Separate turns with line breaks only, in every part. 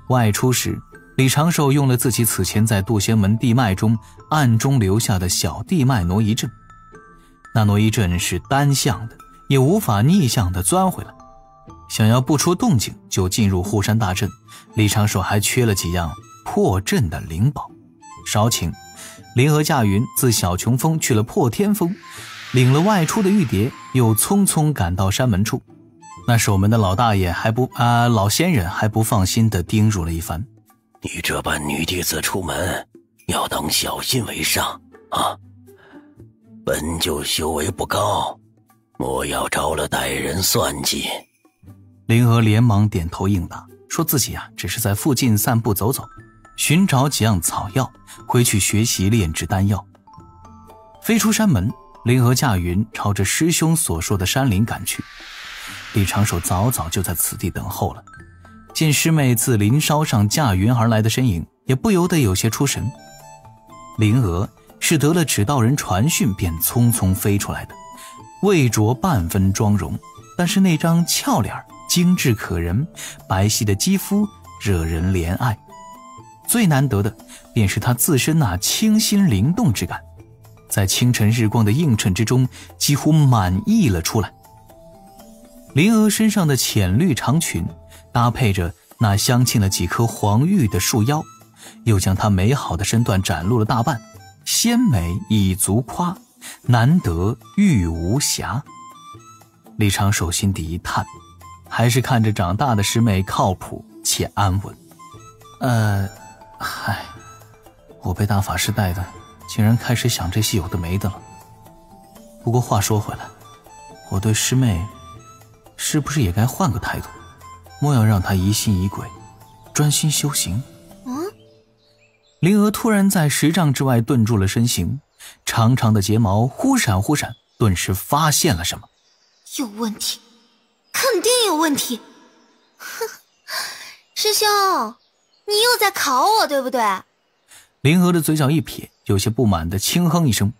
外出时，李长寿用了自己此前在杜仙门地脉中暗中留下的小地脉挪移阵。那挪移阵是单向的，也无法逆向的钻回来。想要不出动静就进入护山大阵，李长寿还缺了几样破阵的灵宝。稍请灵和驾云自小琼峰去了破天峰，领了外出的玉蝶，又匆匆赶到山门处。那守门的老大爷老仙人还不放心地叮嘱了一番：
你这般女弟子出门，要当小心为上啊！本就修为不高，莫要着了歹人算计。
灵和连忙点头应答，说自己只是在附近散步走走，寻找几样草药，回去学习炼制丹药。飞出山门，灵和驾云朝着师兄所说的山林赶去。李长寿早早就在此地等候了，见师妹自林梢上驾云而来的身影，也不由得有些出神。灵娥是得了指道人传讯便匆匆飞出来的，未着半分妆容，但是那张俏脸精致可人，白皙的肌肤惹人怜爱。最难得的便是她自身那清新灵动之感，在清晨日光的映衬之中几乎满溢了出来。灵娥身上的浅绿长裙搭配着那镶嵌了几颗黄玉的束腰，又将她美好的身段展露了大半，鲜美已足夸，难得玉无瑕。李长寿心底一叹，还是看着长大的师妹靠谱且安稳。我被大法师带的，竟然开始想这些有的没的了。不过话说回来，我对师妹是不是也该换个态度，莫要让她疑心疑鬼，专心修行。灵娥突然在10丈之外顿住了身形，长长的睫毛忽闪忽闪，顿时发现了什么。
有问题，肯定有问题。师兄，你又在考我对不对？
灵娥的嘴角一撇，有些不满地轻哼一声，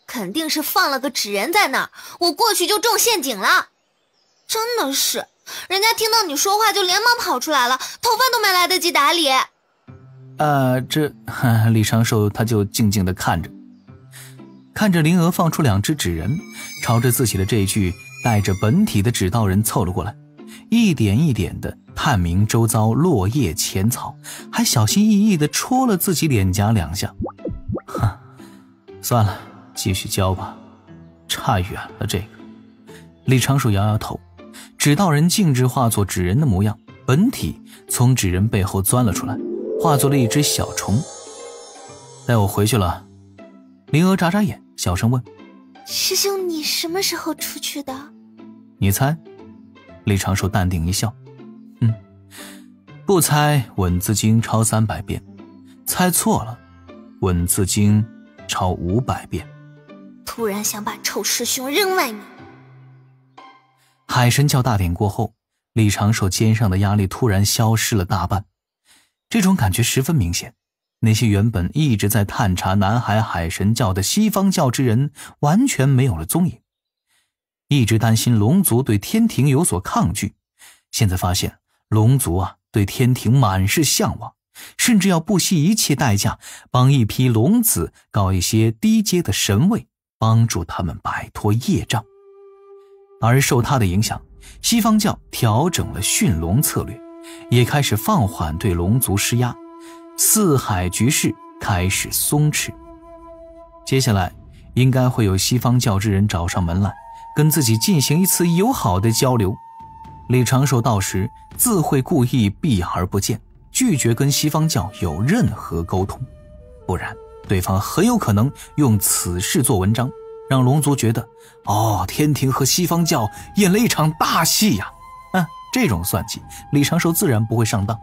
肯定是放了个纸人在那儿，我过去就中陷阱了。真的是，人家听到你说话就连忙跑出来了，头发都没来得及打理。
李长寿他就静静地看着灵娥放出2只纸人，朝着自己的这具带着本体的指道人凑了过来，一点一点地探明周遭落叶浅草，还小心翼翼地戳了自己脸颊2下。算了，继续教吧，差远了这个。李长寿摇摇头，指道人径直化作纸人的模样，本体从纸人背后钻了出来，化作了一只小虫。带我回去了。灵娥眨眨眼，小声问：
师兄，你什么时候出去的？
你猜？李长寿淡定一笑，不猜稳字经抄300遍，猜错了稳字经抄500遍。
突然想把臭师兄扔外面。
海神教大典过后，李长寿肩上的压力突然消失了大半，这种感觉十分明显。那些原本一直在探查南海海神教的西方教之人完全没有了踪影。一直担心龙族对天庭有所抗拒，现在发现龙族对天庭满是向往，甚至要不惜一切代价帮一批龙子搞一些低阶的神位，帮助他们摆脱业障。而受他的影响，西方教调整了驯龙策略，也开始放缓对龙族施压，四海局势开始松弛。接下来应该会有西方教之人找上门来，跟自己进行一次友好的交流。李长寿到时自会故意避而不见，拒绝跟西方教有任何沟通，不然对方很有可能用此事做文章，让龙族觉得天庭和西方教演了一场大戏呀。这种算计李长寿自然不会上当。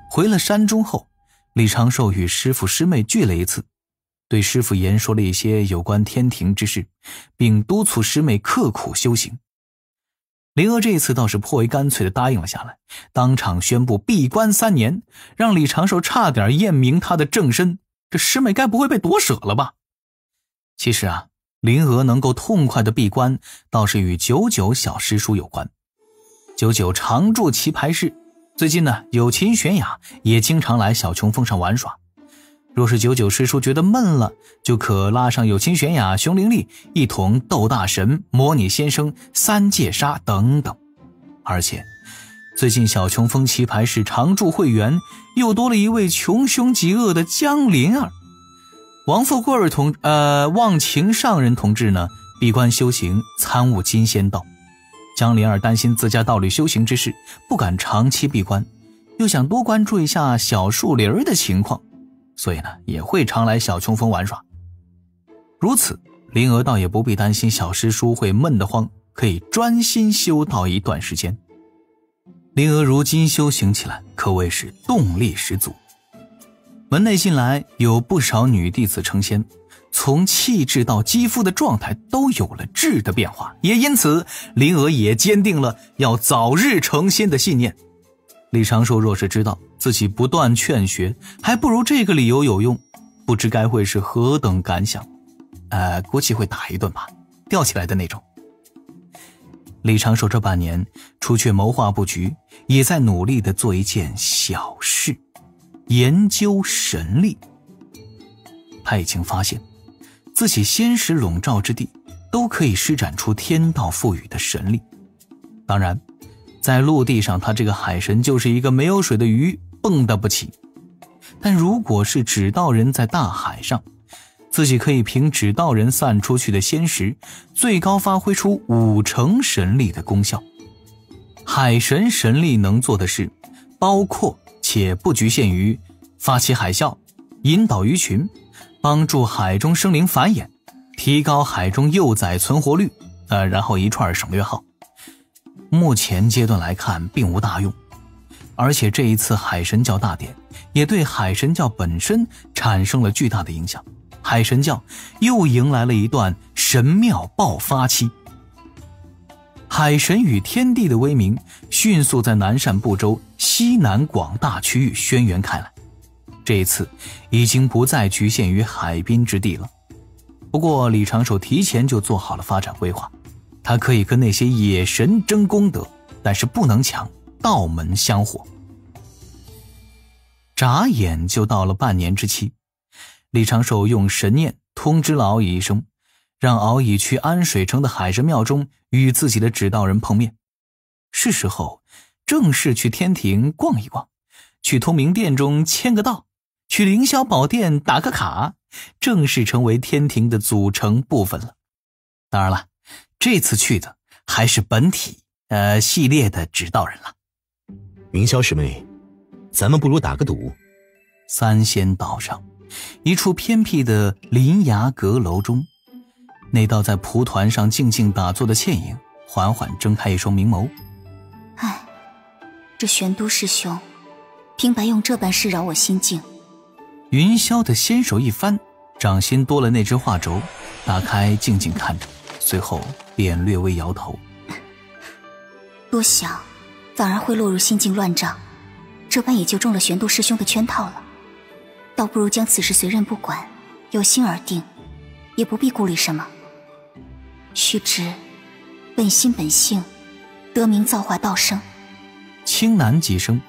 回了山中后，李长寿与师父师妹聚了一次，对师父言说了一些有关天庭之事，并督促师妹刻苦修行。灵娥这一次倒是颇为干脆地答应了下来，当场宣布闭关3年，让李长寿差点验明他的正身，这师妹该不会被夺舍了吧？其实灵娥能够痛快的闭关，倒是与99小师叔有关。99常驻棋牌室，最近呢，有秦玄雅也经常来小琼峰上玩耍。若是久久师叔觉得闷了，就可拉上有秦玄雅、熊灵力一同斗大神、模拟先生、三界杀等等。而且最近小琼峰棋牌室常驻会员又多了一位穷凶极恶的江林儿。王富贵忘情上人同志呢，闭关修行，参悟金仙道。江林儿担心自家道侣修行之事，不敢长期闭关，又想多关注一下小树林的情况，所以呢，也会常来小琼峰玩耍。如此，灵儿倒也不必担心小师叔会闷得慌，可以专心修道一段时间。灵儿如今修行起来可谓是动力十足。门内近来有不少女弟子成仙，从气质到肌肤的状态都有了质的变化，也因此灵儿也坚定了要早日成仙的信念。李长寿若是知道自己不断劝学，还不如这个理由有用，不知该会是何等感想。估计会打一顿吧，吊起来的那种。李长寿这半年除却谋划布局，也在努力地做一件小事，研究神力。他已经发现自己仙识笼罩之地都可以施展出天道赋予的神力。当然在陆地上，他这个海神就是一个没有水的鱼，蹦跶不起。但如果是指道人在大海上，自己可以凭指道人散出去的仙识，最高发挥出5成神力的功效。海神神力能做的事，包括且不局限于发起海啸、引导鱼群、帮助海中生灵繁衍、提高海中幼崽存活率，然后一串省略号。目前阶段来看并无大用，而且这一次海神教大典也对海神教本身产生了巨大的影响，海神教又迎来了一段神庙爆发期。海神与天地的威名迅速在南赡部洲西南广大区域轩辕开来，这一次已经不再局限于海滨之地了。不过李长寿提前就做好了发展规划，他可以跟那些野神争功德，但是不能抢道门香火。眨眼就到了半年之期，李长寿用神念通知了敖乙一声，让敖乙去安水城的海神庙中与自己的指导人碰面。是时候正式去天庭逛一逛，去通明殿中签个到，去凌霄宝殿打个卡，正式成为天庭的组成部分了。当然了，这次去的还是本体系列的指导人了。
云霄师妹，咱们不如打个赌。
三仙岛上一处偏僻的林崖阁楼中，那道在蒲团上静静打坐的倩影缓缓睁开一双明眸。
这玄都师兄平白用这般事扰我心境。
云霄的纤手一翻，掌心多了那只画轴，打开静静看着，随后便略微摇头。
多想反而会落入心境乱障，这般也就中了玄都师兄的圈套了。倒不如将此事随任不管，由心而定，也不必顾虑什么。须知本心本性，得名造化道生。
轻喃几声，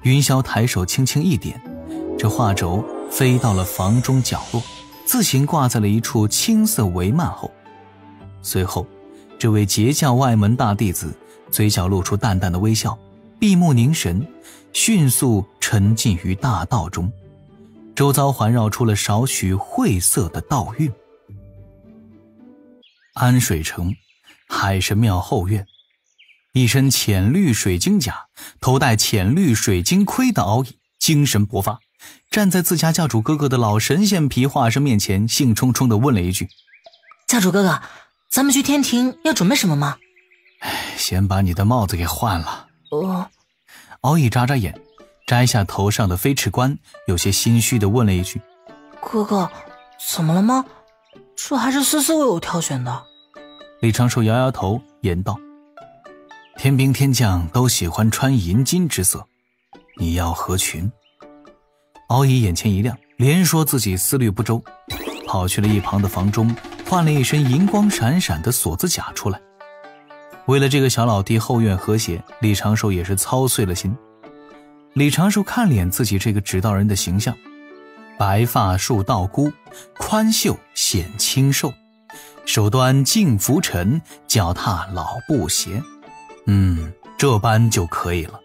云霄抬手轻轻一点，这画轴飞到了房中角落，自行挂在了一处青色帷幔后。随后这位截教外门大弟子嘴角露出淡淡的微笑，闭目凝神，迅速沉浸于大道中，周遭环绕出了少许晦涩的道韵。安水城海神庙后院，一身浅绿水晶甲，头戴浅绿水晶盔的敖乙精神勃发，站在自家教主哥哥的老神仙皮化身面前，兴冲冲地问了一句：
教主哥哥，咱们去天庭要准备什么吗？
先把你的帽子给换了。敖乙眨眨眼，摘下头上的飞翅冠，有些心虚地问了一句：
哥哥，怎么了吗？这还是思思为我挑选的。
李长寿摇摇头，言道：天兵天将都喜欢穿银金之色，你要合群？敖乙眼前一亮，连说自己思虑不周，跑去了一旁的房中，换了一身银光闪闪的锁子甲出来。为了这个小老弟后院和谐，李长寿也是操碎了心。李长寿看脸自己这个指导人的形象，白发束道姑，宽袖显清瘦，手端净拂尘，脚踏老布鞋。这般就可以了。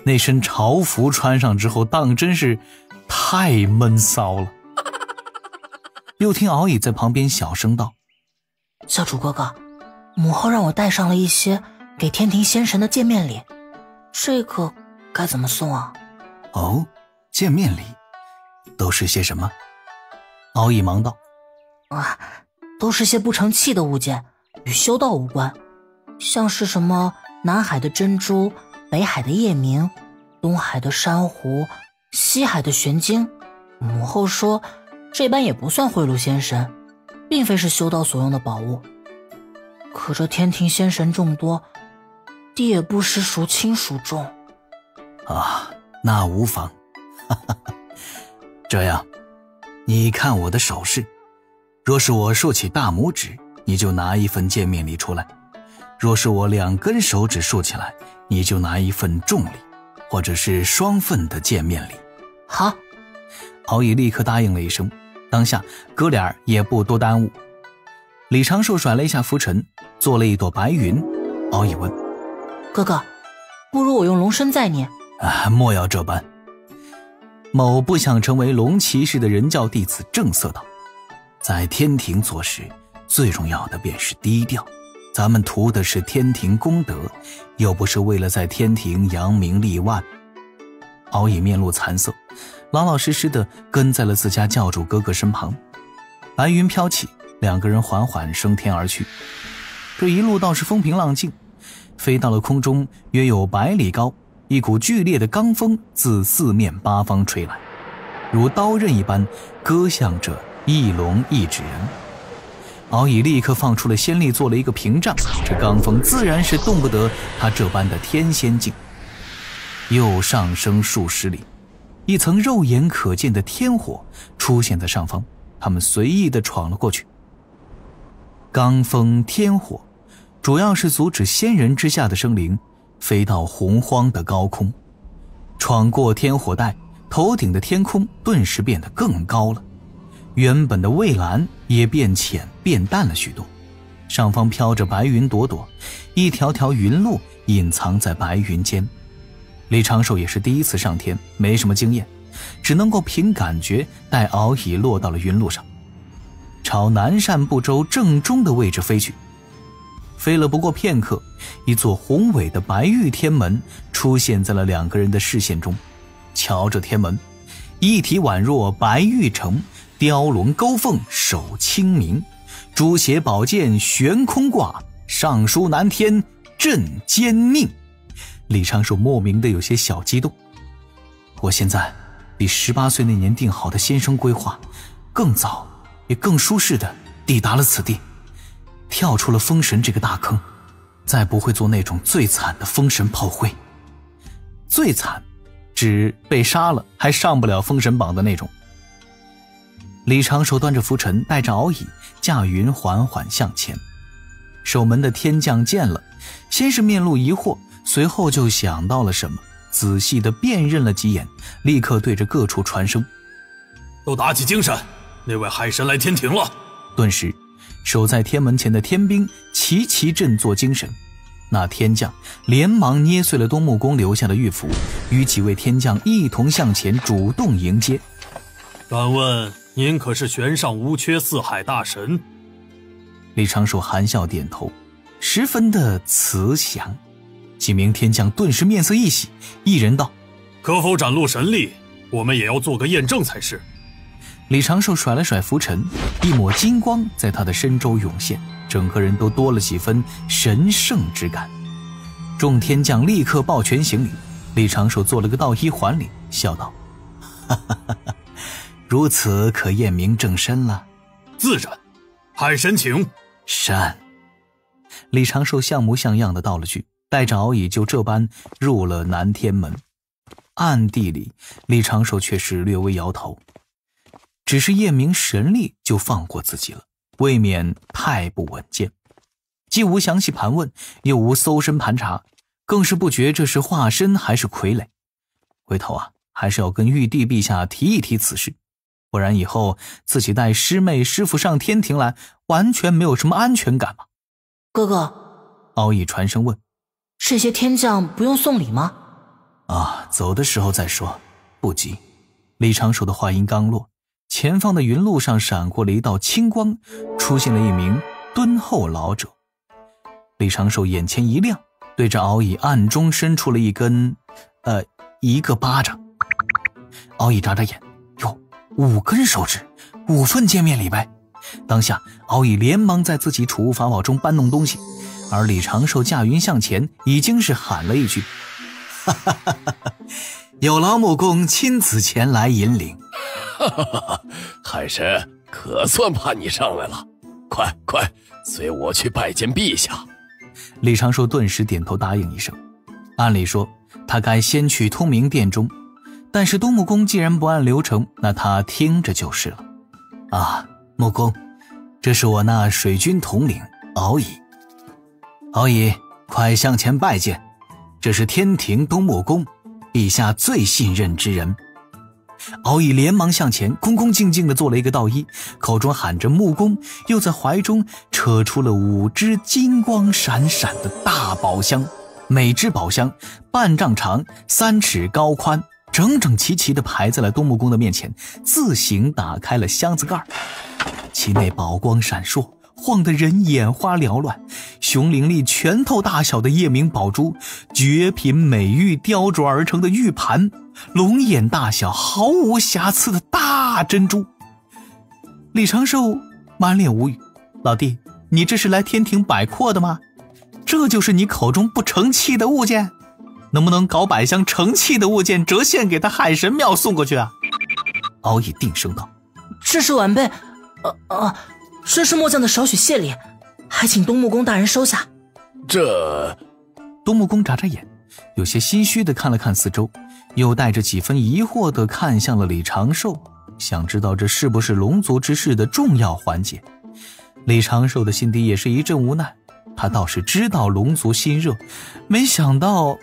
那身朝服穿上之后，当真是太闷骚了。又听敖乙在旁边小声道：
教主哥哥，母后让我带上了一些给天庭仙神的见面礼，这个该怎么送啊？
哦，见面礼都是些什么？敖乙忙道：
都是些不成器的物件，与修道无关，像是什么南海的珍珠，北海的夜明，东海的珊瑚，西海的玄晶。母后说这般也不算贿赂仙神，并非是修道所用的宝物。可这天庭仙神众多，弟也不识孰轻孰重。
那无妨。这样，你看我的手势，若是我竖起大拇指，你就拿一份见面礼出来；若是我2根手指竖起来，你就拿一份重礼，或者是双份的见面礼。
好。
敖乙立刻答应了一声，当下哥俩也不多耽误。李长寿甩了一下拂尘，做了一朵白云。敖乙问：
哥哥，不如我用龙身载你？
莫要这般。某不想成为龙骑士的人教弟子正色道：在天庭做事，最重要的便是低调。咱们图的是天庭功德，又不是为了在天庭扬名立万。敖乙面露惭色，老老实实地跟在了自家教主哥哥身旁。白云飘起，2个人缓缓升天而去。这一路倒是风平浪静，飞到了空中约有100里高，一股剧烈的罡风自4面8方吹来，如刀刃一般割向着一龙一纸人。敖乙立刻放出了仙力，做了一个屏障，这罡风自然是动不得他这般的天仙境。又上升数十里，一层肉眼可见的天火出现在上方，他们随意地闯了过去。罡风天火主要是阻止仙人之下的生灵飞到洪荒的高空，闯过天火带，头顶的天空顿时变得更高了，原本的蔚蓝也变浅变淡了许多，上方飘着白云朵朵，一条条云路隐藏在白云间。李长寿也是第一次上天，没什么经验，只能够凭感觉带敖乙落到了云路上，朝南赡部洲正中的位置飞去。飞了不过片刻，一座宏伟的白玉天门出现在了2个人的视线中。瞧着天门，一体宛若白玉城，雕龙勾凤手清明，朱邪宝剑悬空挂，上书南天震奸佞。李长寿莫名的有些小激动，我现在比18岁那年定好的先生规划更早也更舒适的抵达了此地，跳出了封神这个大坑，再不会做那种最惨的封神炮灰。最惨指被杀了还上不了封神榜的那种。李长寿端着拂尘，带着敖乙驾云缓缓向前。守门的天将见了，先是面露疑惑，随后就想到了什么，仔细地辨认了几眼，立刻对着各处传声：
都打起精神，那位海神来天庭了。
顿时守在天门前的天兵齐齐振作精神，那天将连忙捏碎了东木公留下的玉符，与几位天将一同向前主动迎接。
敢问您可是玄上无缺四海大神？
李长寿含笑点头，十分的慈祥。几名天将顿时面色一喜，一人道：
可否展露神力？我们也要做个验证才是。
李长寿甩了甩拂尘，一抹金光在他的身周涌现，整个人都多了几分神圣之感。众天将立刻抱拳行礼，李长寿做了个道一还礼，笑道：哈哈哈哈，如此可验明正身了。
自然，海神请。
善。李长寿像模像样的道了句，带着敖乙就这般入了南天门。暗地里，李长寿却是略微摇头，只是验明神力就放过自己了，未免太不稳健。既无详细盘问，又无搜身盘查，更是不觉这是化身还是傀儡。回头啊，还是要跟玉帝陛下提一提此事，不然以后自己带师妹师傅上天庭来，完全没有什么安全感嘛。
哥哥，
敖乙传声问，
这些天将不用送礼吗？
啊，走的时候再说，不急。李长寿的话音刚落，前方的云路上闪过了一道青光，出现了一名敦厚老者。李长寿眼前一亮，对着敖乙暗中伸出了一个巴掌。敖乙眨眨眼，哟，5根手指，5份见面礼呗。当下敖乙连忙在自己储物法宝中搬弄东西，而李长寿驾云向前，已经是喊了一句，哈哈哈哈，有劳木工亲自前来引领。
哈哈哈，海神可算盼你上来了，快随我去拜见陛下。
李长寿顿时点头答应一声。按理说他该先去通明殿中，但是东木公既然不按流程，那他听着就是了。啊，木公，这是我那水军统领敖乙。敖乙，快向前拜见，这是天庭东木公，陛下最信任之人。敖乙连忙向前，恭恭敬敬地做了一个道揖，口中喊着木工，又在怀中扯出了5只金光闪闪的大宝箱，每只宝箱半丈长，3尺高宽，整整齐齐地排在了东木公的面前，自行打开了箱子盖，其内宝光闪烁，晃得人眼花缭乱。熊伶俐拳头大小的夜明宝珠，绝品美玉雕琢而成的玉盘，龙眼大小毫无瑕疵的大珍珠。李长寿满脸无语，老弟，你这是来天庭摆阔的吗？这就是你口中不成器的物件？能不能搞摆箱成器的物件折现给他海神庙送过去啊？敖乙定声道，
这是晚辈这是末将的少许谢礼，还请东木公大人收下。
这……
东木公眨眨眼，有些心虚地看了看四周，又带着几分疑惑地看向了李长寿，想知道这是不是龙族之事的重要环节。李长寿的心底也是一阵无奈，他倒是知道龙族心热，没想到